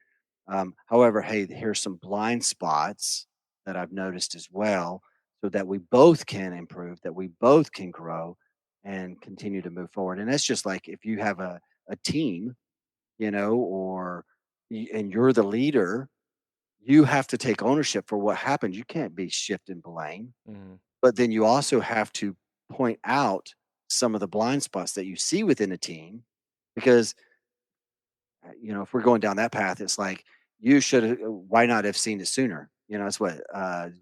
However, hey, here's some blind spots that I've noticed as well, so that we both can improve, that we both can grow and continue to move forward. And that's just like if you have a team, and you're the leader, you have to take ownership for what happened. You can't be shifting blame, Mm-hmm. but then you also have to point out some of the blind spots that you see within a team, because if we're going down that path, it's like you should have. Why not have seen it sooner? That's what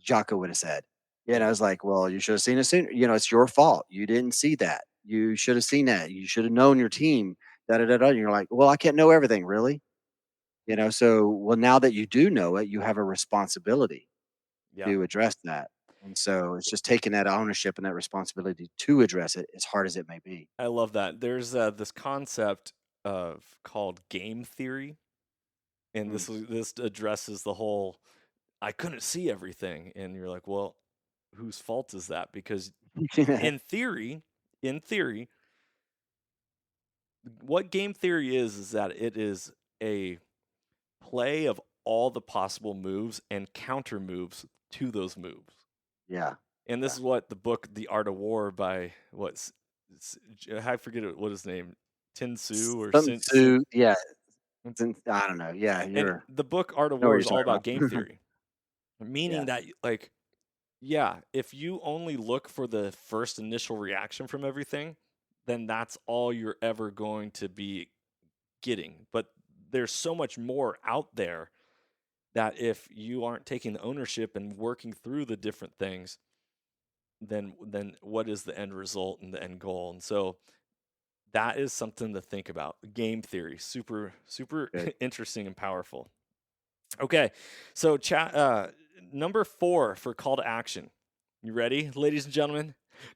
Jocko would have said. Yeah. It's like, well, you should have seen it sooner. It's your fault. You didn't see that. You should have seen that. You should have known your team. Da da da da. And you're like, well, I can't know everything, really. So well, now that you do know it, you have a responsibility Yeah. to address that. And so it's just taking that ownership and that responsibility to address it, as hard as it may be. I love that. There's this concept of called game theory, and Mm. this addresses the whole I couldn't see everything, and you're like, well, whose fault is that? Because in theory, in theory, what game theory is that it is a play of all the possible moves and counter moves to those moves. Yeah. And this Yeah. is what the book The Art of War by I forget what his name, Tin Su or Something Sin. to yeah, I don't know. Yeah, And you're the book Art of know what War you're is all talking about game about. theory, meaning Yeah. that like yeah, if you only look for the first initial reaction from everything, then that's all you're ever going to be getting. But there's so much more out there that if you aren't taking the ownership and working through the different things, then what is the end result and the end goal? And so that is something to think about. Game theory, super Good. interesting and powerful. Okay, so chat number 4 for call to action. You ready, ladies and gentlemen?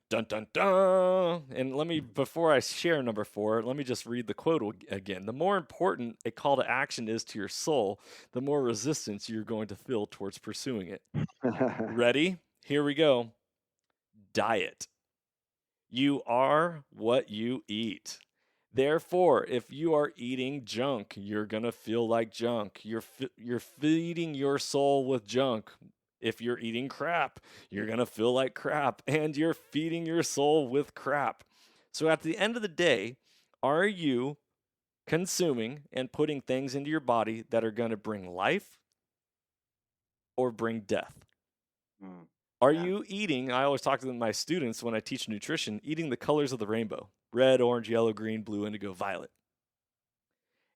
Dun dun dun. And let me, before I share number 4, let me just read the quote again. The more important a call to action is to your soul, the more resistance you're going to feel towards pursuing it. Ready? Here we go. Diet. You are what you eat. Therefore, if you are eating junk, you're going to feel like junk. You're feeding your soul with junk. If you're eating crap, you're going to feel like crap and you're feeding your soul with crap. So at the end of the day, are you consuming and putting things into your body that are going to bring life or bring death? Mm, Are yeah. you eating? I always talk to my students when I teach nutrition, eating the colors of the rainbow: red, orange, yellow, green, blue, indigo, violet.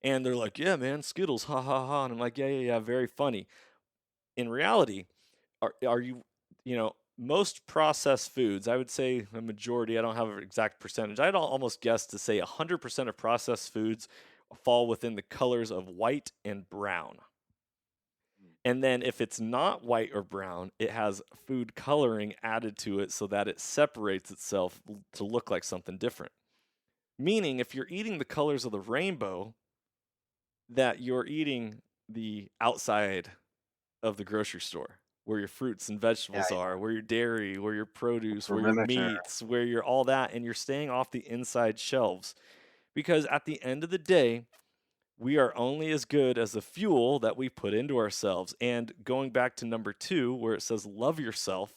And they're like, yeah, man, Skittles, ha ha ha. And I'm like, yeah, very funny. In reality, are you, most processed foods, I would say a majority, I don't have an exact percentage. I'd almost guess to say 100% of processed foods fall within the colors of white and brown. Mm, And then if it's not white or brown, it has food coloring added to it so that it separates itself to look like something different. Meaning, if you're eating the colors of the rainbow, that you're eating the outside of the grocery store, where your fruits and yeah, vegetables yeah. are, where your dairy, where your The produce, where your perimeter. meats, where your all that, and you're staying off the inside shelves. Because at the end of the day, we are only as good as the fuel that we put into ourselves. And going back to number 2, where it says love yourself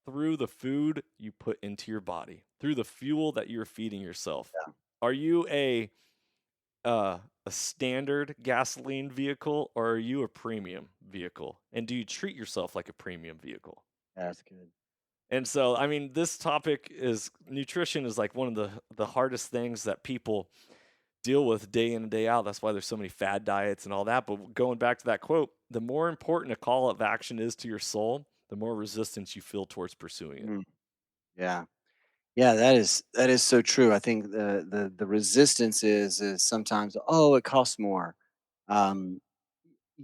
through the food you put into your body, through the fuel that you're feeding yourself. Yeah. Are you a standard gasoline vehicle, or are you a premium vehicle? And do you treat yourself like a premium vehicle? Yeah, that's good. And so, I mean, this topic is nutrition is like one of the hardest things that people deal with day in and day out. That's why there's so many fad diets and all that. But going back to that quote, the more important a call of action is to your soul, the more resistance you feel towards pursuing it. Mm, yeah. Yeah, that is so true. I think the resistance is sometimes, oh, it costs more. Um,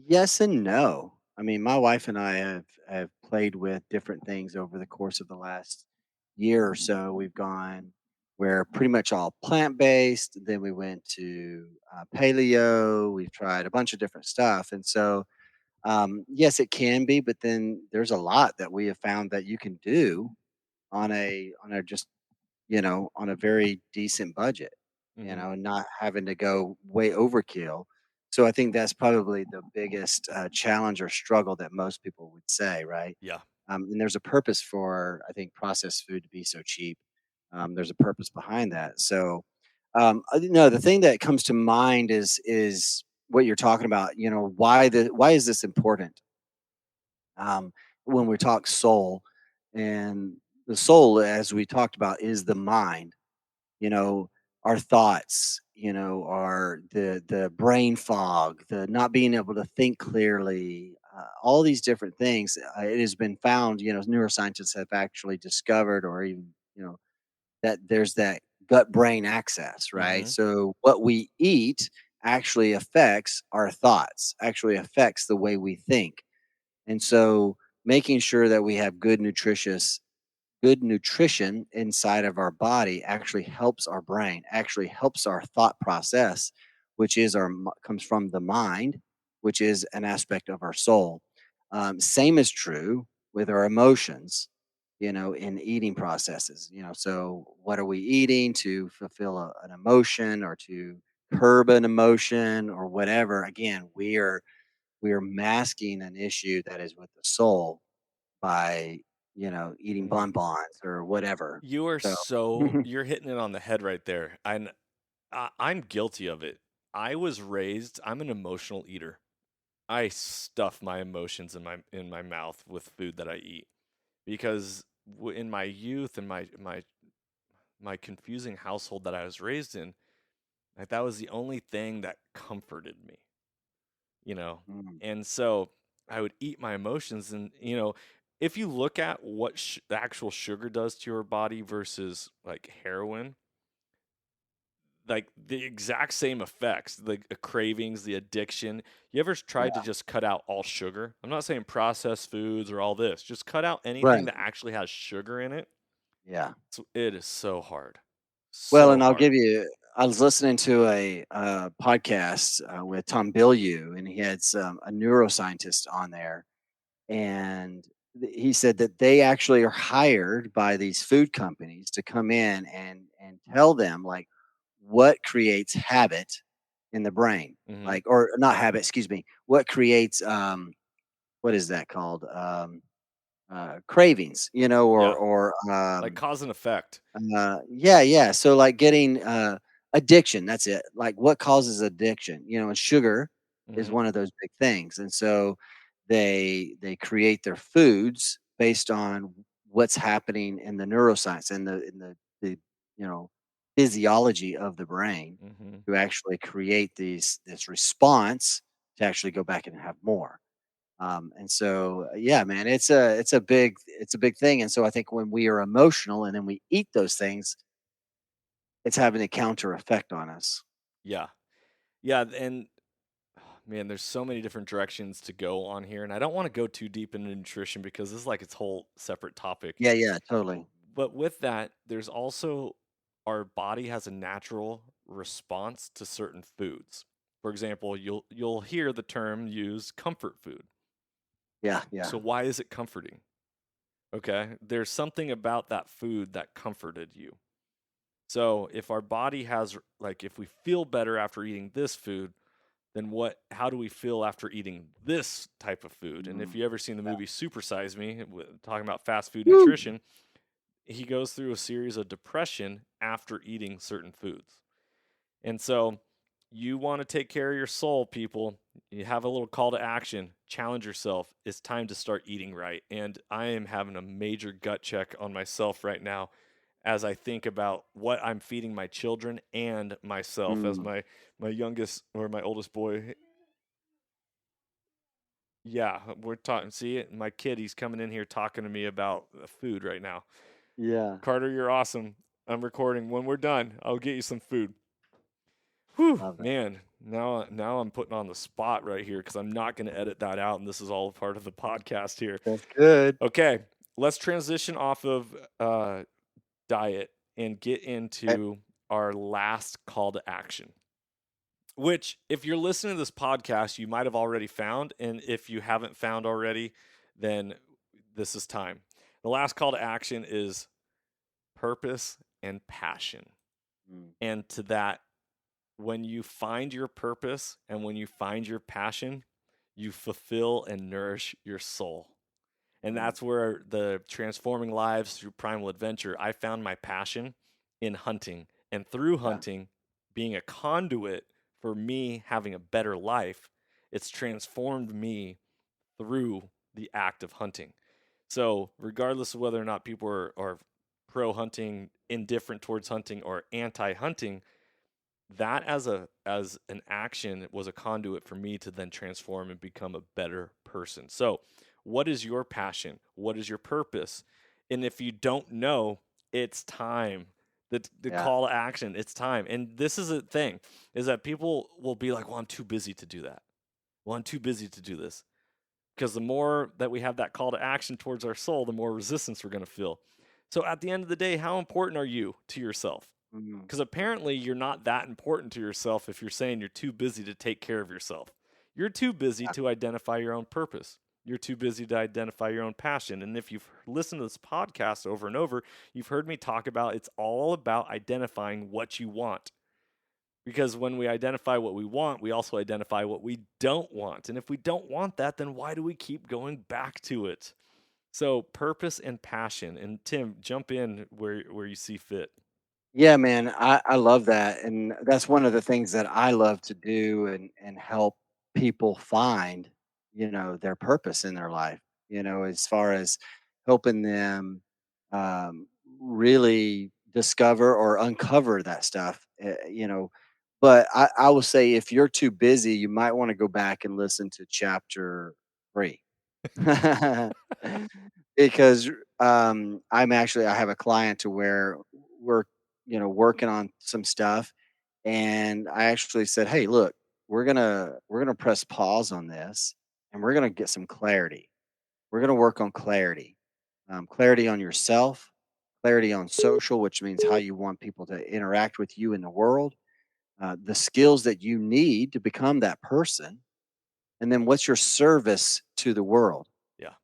yes and no. I mean, my wife and I have played with different things over the course of the last year or so. We've gone we're pretty much all plant based. Then we went to paleo. We've tried a bunch of different stuff, and so yes, it can be. But then there's a lot that we have found that you can do on a just on a very decent budget, Hmm. and not having to go way overkill. So I think that's probably the biggest challenge or struggle that most people would say, right? Yeah. And there's a purpose for, I think, processed food to be so cheap. There's a purpose behind that. So, no, the thing that comes to mind is what you're talking about. Why is this important? Um, when we talk soul, and the soul, as we talked about, is the mind. You know, our thoughts, our the brain fog, the not being able to think clearly, all these different things. It has been found, neuroscientists have actually discovered, or even that there's that gut brain access, right? Mm-hmm. So what we eat actually affects our thoughts, actually affects the way we think, and so making sure that we have good nutrition inside of our body actually helps our brain, actually helps our thought process, which is comes from the mind, which is an aspect of our soul. Same is true with our emotions, in eating processes. So what are we eating to fulfill an emotion or to curb an emotion or whatever? Again, we are masking an issue that is with the soul by, eating bonbons or whatever. You are So you're hitting it on the head right there. I'm guilty of it. I'm an emotional eater. I stuff my emotions in my mouth with food that I eat because in my youth and my confusing household that I was raised in, like that was the only thing that comforted me, you know. mm, And so I would eat my emotions, and if you look at what the actual sugar does to your body versus like heroin, like the exact same effects, the cravings, the addiction. You ever tried to yeah, just cut out all sugar? I'm not saying processed foods or all this. Just cut out anything right, that actually has sugar in it. yeah. So it is so hard. Well, So and I'll hard. give you I was listening to a, podcast, with Tom Bilyeu, and he had a neuroscientist on there, and he said that they actually are hired by these food companies to come in and tell them, like, what creates habit in the brain, Hmm. like, or not habit, excuse me, what creates, what is that called? Cravings, Yeah. or Like cause and effect. yeah, yeah. So like getting addiction, that's it. Like what causes addiction? And sugar is Hmm. one of those big things. And so they create their foods based on what's happening in the neuroscience and the you know physiology of the brain Hmm. to actually create this response to actually go back and have more. And so, yeah, man, it's a big thing. And so I think when we are emotional and then we eat those things, it's having a counter effect on us. Yeah. Yeah. And man, there's so many different directions to go on here. And I don't want to go too deep into nutrition because this is like its whole separate topic. Yeah, yeah, totally. But with that, there's also our body has a natural response to certain foods. For example, you'll hear the term used comfort food. Yeah, yeah. So why is it comforting? Okay? There's something about that food that comforted you. So if our body has like if we feel better after eating this food, then how do we feel after eating this type of food? And if Mm, you ever seen the yeah. movie Super Size Me, talking about fast food Woo! nutrition, he goes through a series of depression after eating certain foods. And so you want to take care of your soul, people. You have a little call to action. Challenge yourself. It's time to start eating right. And I am having a major gut check on myself right now as I think about what I'm feeding my children and myself as Mm, my youngest or my oldest boy. Yeah, we're talking. See it, my kid. He's coming in here talking to me about food right now. yeah, Carter, you're awesome. I'm recording. When we're done, I'll get you some food. Whew, love that. man. Now I'm putting on the spot right here because I'm not going to edit that out, and this is all part of the podcast here. That's good. Okay, let's transition off of diet and get Okay. into our last call to action. Which, if you're listening to this podcast, you might have already found, and if you haven't found already, then this is time. The last call to action is purpose and passion. Mm, And to that, when you find your purpose and when you find your passion, you fulfill and nourish your soul. And mm, that's where the transforming lives through primal adventure, I found my passion in hunting. And through yeah. hunting, being a conduit for me having a better life, it's transformed me through the act of hunting. So, regardless of whether or not people are pro hunting, indifferent towards hunting, or anti hunting, that as an action was a conduit for me to then transform and become a better person. So, what is your passion? What is your purpose? And if you don't know, it's time. The Yeah. call to action, it's time. And this is a thing, is that people will be like, "Well, I'm too busy to do that. Well, I'm too busy to do this." Because the more that we have that call to action towards our soul, the more resistance we're going to feel. So at the end of the day, how important are you to yourself? Mhm. Because apparently you're not that important to yourself if you're saying you're too busy to take care of yourself. You're too busy Yeah. to identify your own purpose. You're too busy to identify your own passion. And if you've listened to this podcast over and over, you've heard me talk about it's all about identifying what you want. Because when we identify what we want, we also identify what we don't want. And if we don't want that, then why do we keep going back to it? So, purpose and passion. And Tim, jump in where you see fit. Yeah, man, I love that, and that's one of the things that I love to do and help people find, their purpose in their life. As far as helping them um, really discover or uncover that stuff. But I will say, if you're too busy, you might want to go back and listen to chapter 3. Because, I have a client to where we're, working on some stuff, and I actually said, "Hey, look, we're gonna press pause on this, and we're gonna get some clarity. We're gonna work on clarity, clarity on yourself, clarity on social, which means how you want people to interact with you in the world, the skills that you need to become that person, and then what's your service to the world." Yeah,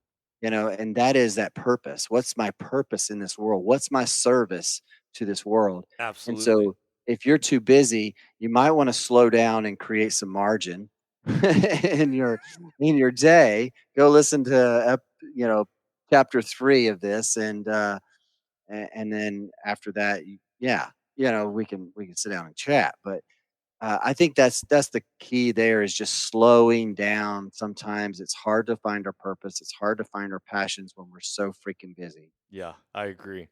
And that is that purpose. What's my purpose in this world? What's my service to this world? And absolutely. so if you're too busy, you might want to slow down and create some margin in your day. Go listen to chapter 3 of this, and then after that, yeah, we can sit down and chat. But I think that's the key there, is just slowing down. Sometimes it's hard to find our purpose. It's hard to find our passions when we're so freaking busy. Yeah, I agree.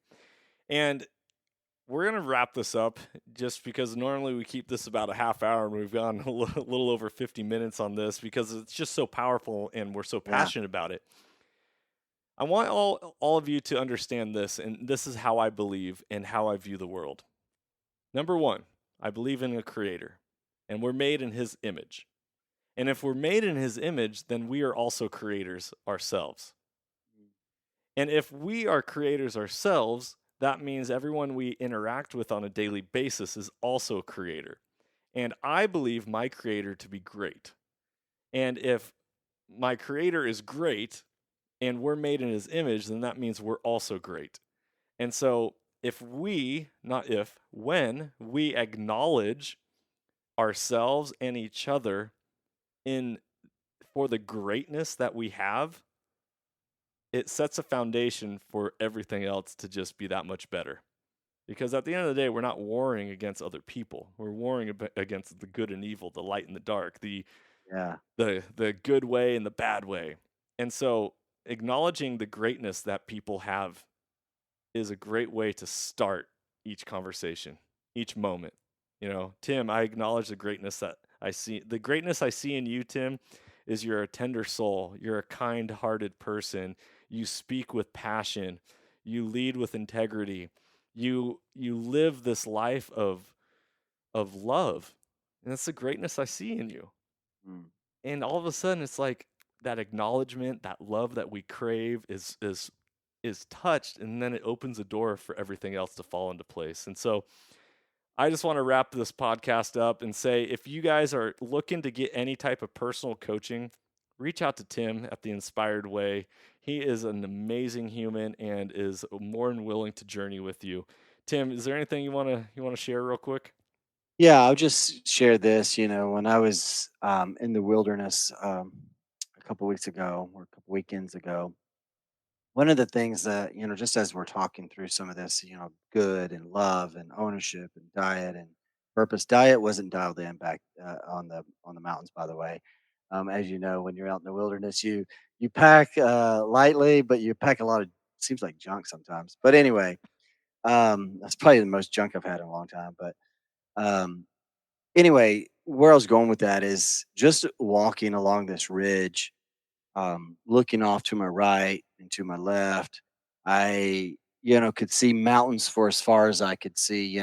And we're going to wrap this up just because normally we keep this about a half hour and we've gone a little over 50 minutes on this because it's just so powerful and we're so Yeah. passionate about it. I want all of you to understand this, and this is how I believe and how I view the world. Number one, I believe in a creator, and we're made in his image. And if we're made in his image, then we are also creators ourselves. And if we are creators ourselves, that means everyone we interact with on a daily basis is also a creator. And I believe my creator to be great. And if my creator is great and we're made in his image, then that means we're also great. And so, if we, not if, when we acknowledge ourselves and each other in for the greatness that we have, it sets a foundation for everything else to just be that much better. Because at the end of the day, we're not warring against other people. We're warring against the good and evil, the light and the dark, Yeah. the good way and the bad way. And so, acknowledging the greatness that people have is a great way to start each conversation, each moment. Tim, I acknowledge the greatness that I see. The greatness I see in you, Tim, is you're a tender soul. You're a kind hearted person. You speak with passion. You lead with integrity. You live this life of love. And that's the greatness I see in you. Mm. And all of a sudden it's like that acknowledgement, that love that we crave is touched, and then it opens a door for everything else to fall into place. And so I just want to wrap this podcast up and say, if you guys are looking to get any type of personal coaching, reach out to Tim at The Inspired Way. He is an amazing human and is more than willing to journey with you. Tim, is there anything you want to share real quick? Yeah, I'll just share this. When I was in the wilderness a couple weeks ago, or a couple weekends ago, one of the things that, just as we're talking through some of this, good and love and ownership and diet and purpose. Diet wasn't dialed in back on the mountains, by the way. As you know, when you're out in the wilderness, you pack lightly, but you pack a lot of, seems like junk sometimes. But anyway, that's probably the most junk I've had in a long time. But um, anyway, where I was going with that is just walking along this ridge, looking off to my right and to my left. I, could see mountains for as far as I could see.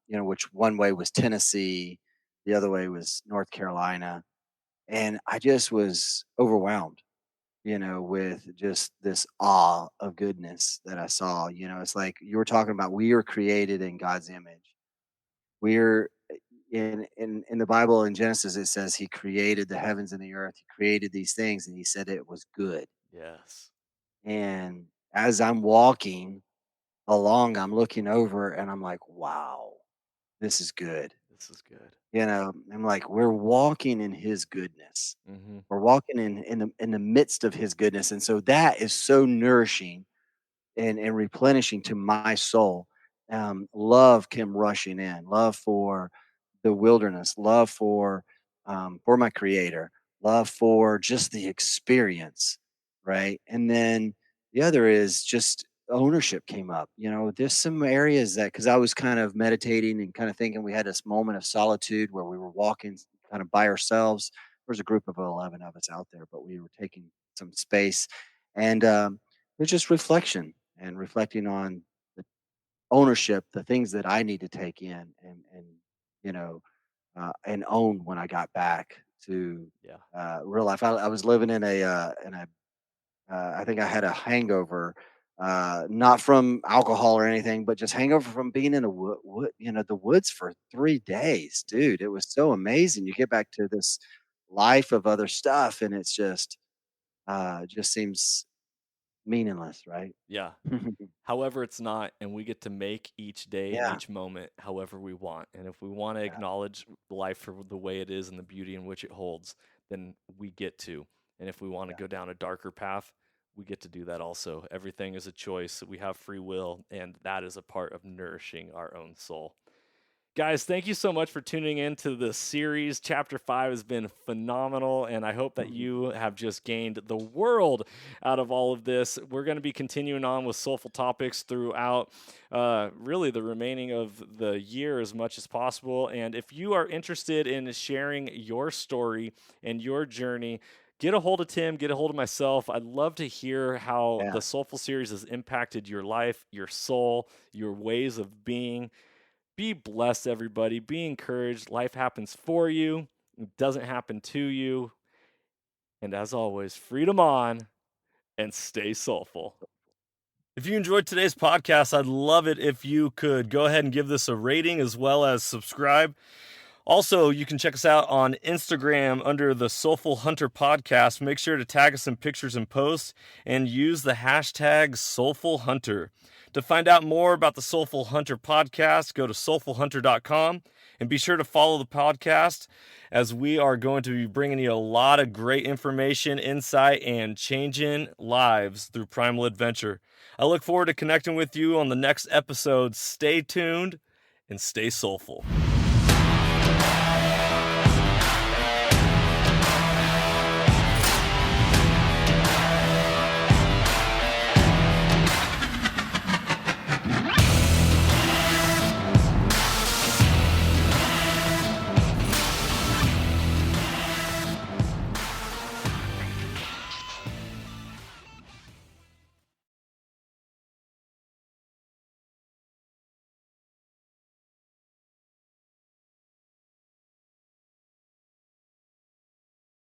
Which one way was Tennessee, the other way was North Carolina, and I just was overwhelmed. With just this awe of goodness that I saw. It's like you were talking about. We are created in God's image. We're in the Bible in Genesis, it says he created the heavens and the earth. He created these things and he said it was good. Yes. And as I'm walking along, I'm looking over and I'm like, wow, this is good. This is good. I'm like, we're walking in his goodness. Mm-hmm. We're walking in the midst of his goodness. And so that is so nourishing and replenishing to my soul. Love came rushing in, love for the wilderness, love for my creator, love for just the experience, right? And then the other is just ownership came up. There's some areas that because I was kind of meditating and kind of thinking we had this moment of solitude where we were walking kind of by ourselves. There was a group of 11 of us out there, but we were taking some space and it was just reflection and reflecting on the ownership, the things that I need to take in you know, and own when I got back to Yeah. real life. I was living I think I had a hangover, not from alcohol or anything, but just hangover from being in a the woods for 3 days, dude. It was so amazing. You get back to this life of other stuff, and it's just seems meaningless, right? Yeah. However, it's not, and we get to make each day and Yeah, each moment however we want. And if we want to yeah, acknowledge life for the way it is and the beauty in which it holds, then we get to. And if we want to yeah. go down a darker path, we get to do that also. Everything is a choice. We have free will, and that is a part of nourishing our own soul. Guys, thank you so much for tuning in to the series. Chapter 5 has been phenomenal, and I hope that Mhm. you have just gained the world out of all of this. We're going to be continuing on with soulful topics throughout really the remaining of the year as much as possible. And if you are interested in sharing your story and your journey, get a hold of Tim, get a hold of myself. I'd love to hear how Yeah. the Soulful series has impacted your life, your soul, your ways of being. Be blessed, everybody. Be encouraged. Life happens for you, it doesn't happen to you. And as always, freedom on and stay soulful. If you enjoyed today's podcast, I'd love it if you could go ahead and give this a rating as well as subscribe. Also, you can check us out on Instagram under the Soulful Hunter Podcast. Make sure to tag us in pictures and posts and use the hashtag Soulful Hunter. To find out more about the Soulful Hunter Podcast, go to soulfulhunter.com and be sure to follow the podcast as we are going to be bringing you a lot of great information, insight, and changing lives through primal adventure. I look forward to connecting with you on the next episode. Stay tuned and stay soulful.